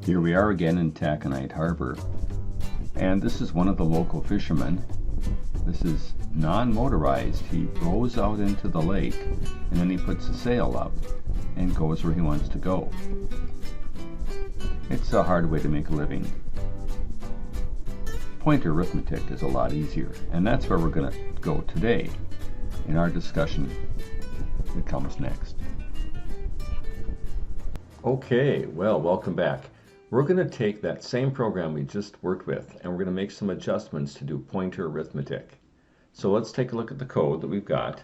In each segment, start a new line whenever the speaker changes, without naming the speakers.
Here we are again in Taconite Harbor, and this is one of the local fishermen. This is non-motorized. He rows out into the lake and then he puts a sail up and goes where he wants to go. It's a hard way to make a living. Pointer arithmetic is a lot easier, and that's where we're going to go today in our discussion that comes next. Okay, well, welcome back. We're going to take that same program we just worked with and we're going to make some adjustments to do pointer arithmetic. So let's take a look at the code that we've got.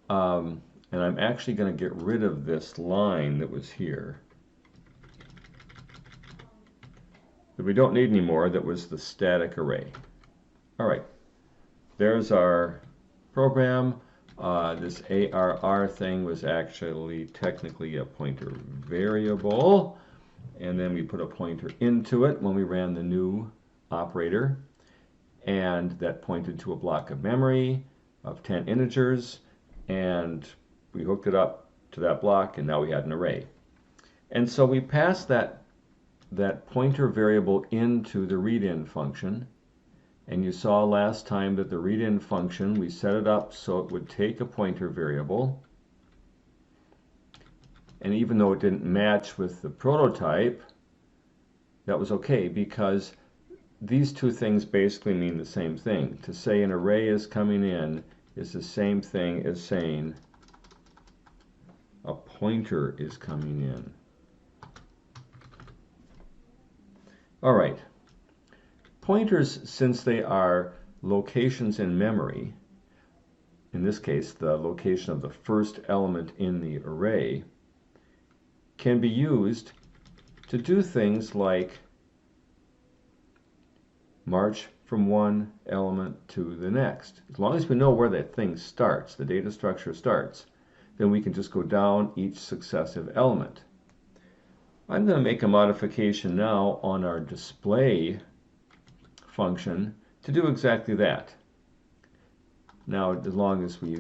And I'm actually going to get rid of this line that was here that we don't need anymore. That was the static array. All right, there's our program. This ARR thing was actually technically a pointer variable, and then we put a pointer into it when we ran the new operator, and that pointed to a block of memory of 10 integers, and we hooked it up to that block, and now we had an array. And so we passed that pointer variable into the readIn function. And you saw last time that the readIn function, we set it up so it would take a pointer variable. And even though it didn't match with the prototype, that was okay, because these two things basically mean the same thing. To say an array is coming in is the same thing as saying a pointer is coming in. All right. Pointers, since they are locations in memory, in this case the location of the first element in the array, can be used to do things like march from one element to the next. As long as we know where that thing starts, the data structure starts, then we can just go down each successive element. I'm going to make a modification now on our display function to do exactly that. Now, as long as we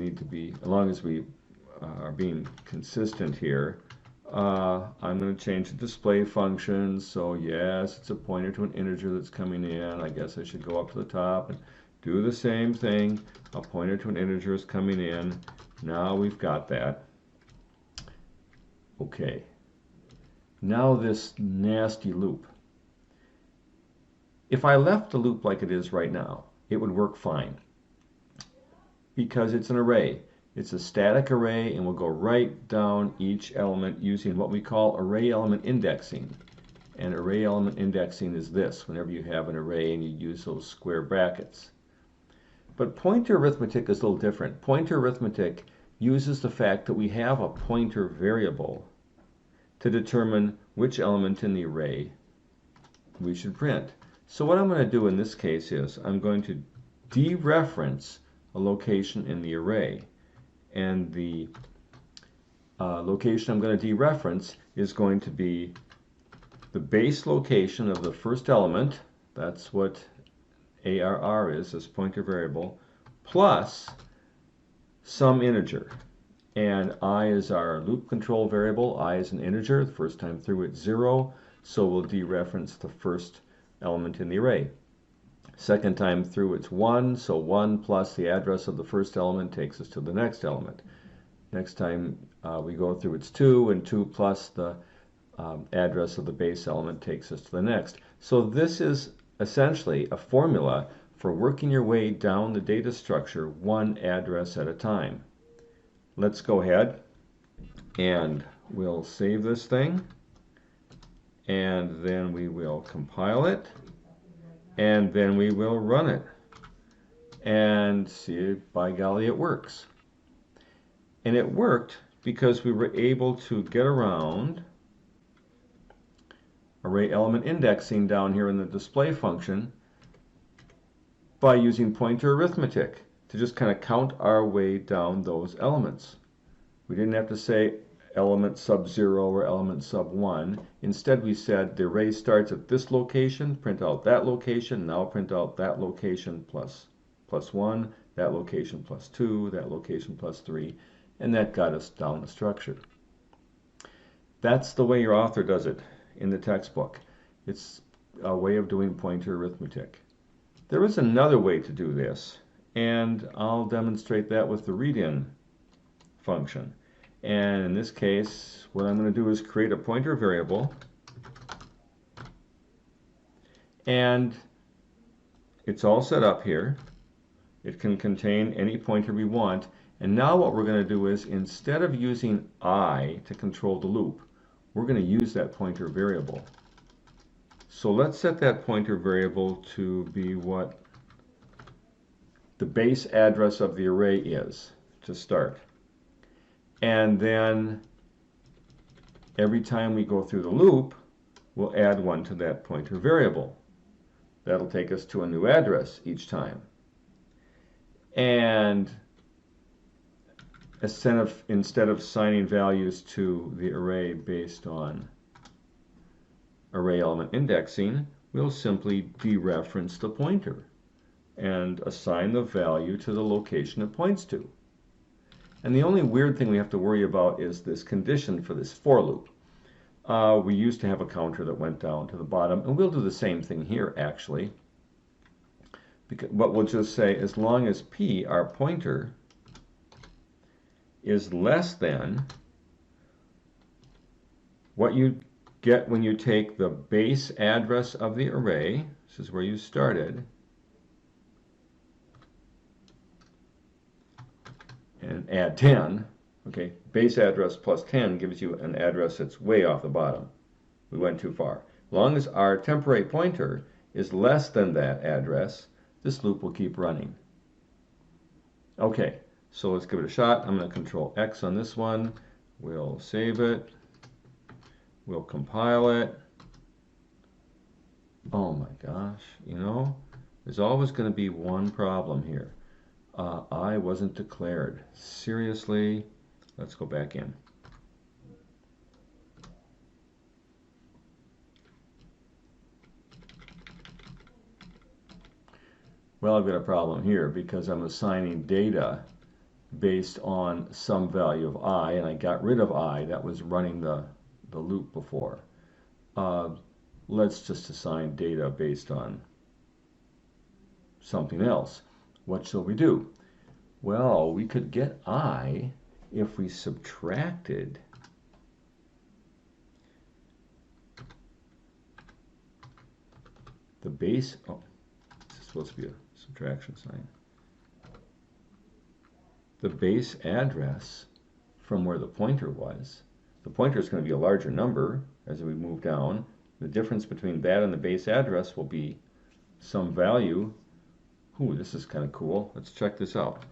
are being consistent here, I'm going to change the display function. So yes, it's a pointer to an integer that's coming in. I guess I should go up to the top and do the same thing. A pointer to an integer is coming in. Now we've got that. Okay. Now this nasty loop. If I left the loop like it is right now, it would work fine, because it's an array. It's a static array, and we'll go right down each element using what we call array element indexing. And array element indexing is this, whenever you have an array and you use those square brackets. But pointer arithmetic is a little different. Pointer arithmetic uses the fact that we have a pointer variable to determine which element in the array we should print. So what I'm going to do in this case is I'm going to dereference a location in the array. And the location I'm going to dereference is going to be the base location of the first element. That's what ARR is, this pointer variable, plus some integer. And I is our loop control variable. I is an integer. The first time through it's 0, so we'll dereference the first element in the array. Second time through it's 1, so 1 plus the address of the first element takes us to the next element. Next time we go through it's 2, and 2 plus the address of the base element takes us to the next. So this is essentially a formula for working your way down the data structure one address at a time. Let's go ahead and we'll save this thing, and then we will compile it, and then we will run it and see, by golly, it works. And it worked because we were able to get around array element indexing down here in the display function by using pointer arithmetic to just kind of count our way down those elements. We didn't have to say element sub 0 or element sub 1. Instead, we said the array starts at this location, print out that location, now print out that location plus 1, that location plus 2, that location plus 3, and that got us down the structure. That's the way your author does it in the textbook. It's a way of doing pointer arithmetic. There is another way to do this, and I'll demonstrate that with the read-in function. And in this case, what I'm going to do is create a pointer variable, and it's all set up here. It can contain any pointer we want. And now what we're going to do is, instead of using I to control the loop, we're going to use that pointer variable. So let's set that pointer variable to be what the base address of the array is to start. And then every time we go through the loop, we'll add one to that pointer variable. That'll take us to a new address each time. And instead of assigning values to the array based on array element indexing, we'll simply dereference the pointer and assign the value to the location it points to. And the only weird thing we have to worry about is this condition for this for loop. We used to have a counter that went down to the bottom, and we'll do the same thing here actually. But we'll just say, as long as P, our pointer, is less than what you get when you take the base address of the array, this is where you started, and add 10. Okay, base address plus 10 gives you an address that's way off the bottom. We went too far. As long as our temporary pointer is less than that address, this loop will keep running. Okay, so let's give it a shot. I'm going to control X on this one. We'll save it. We'll compile it. Oh my gosh, you know, there's always going to be one problem here. I wasn't declared. Seriously? Let's go back in. Well, I've got a problem here because I'm assigning data based on some value of I, and I got rid of I. That was running the loop before. Let's just assign data based on something else. What shall we do? Well, we could get I if we subtracted the base. Oh, this is supposed to be a subtraction sign. The base address from where the pointer was. The pointer is going to be a larger number as we move down. The difference between that and the base address will be some value. Ooh, this is kind of cool. Let's check this out.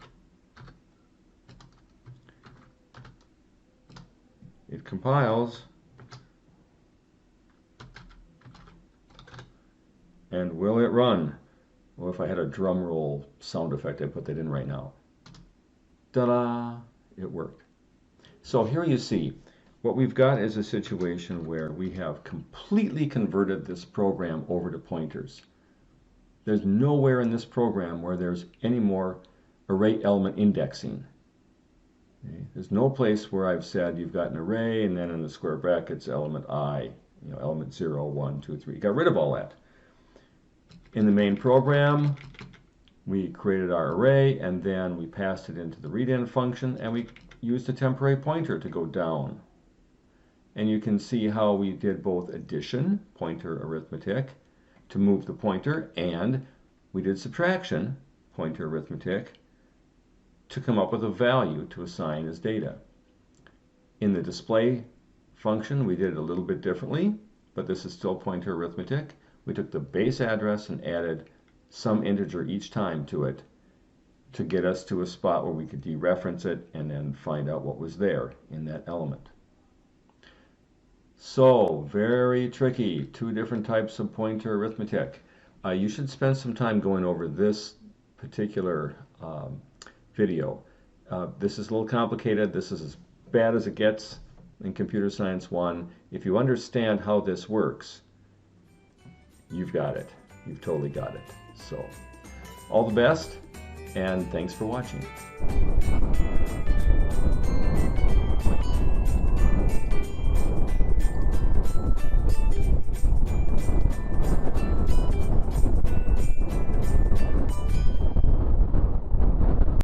It compiles, and will it run? Well, if I had a drum roll sound effect, I'd put that in right now. Ta-da! It worked. So here you see, what we've got is a situation where we have completely converted this program over to pointers. There's nowhere in this program where there's any more array element indexing. Okay. There's no place where I've said you've got an array and then in the square brackets element I, element 0, 1, 2, 3. Got rid of all that. In the main program, we created our array and then we passed it into the read-in function and we used a temporary pointer to go down. And you can see how we did both addition, pointer arithmetic, to move the pointer, and we did subtraction, pointer arithmetic, to come up with a value to assign as data. In the display function, we did it a little bit differently, but this is still pointer arithmetic. We took the base address and added some integer each time to it to get us to a spot where we could dereference it and then find out what was there in that element. So, very tricky. Two different types of pointer arithmetic. You should spend some time going over this particular video. This is a little complicated. This is as bad as it gets in Computer Science 1. If you understand how this works, you've got it. You've totally got it. So, all the best, and thanks for watching.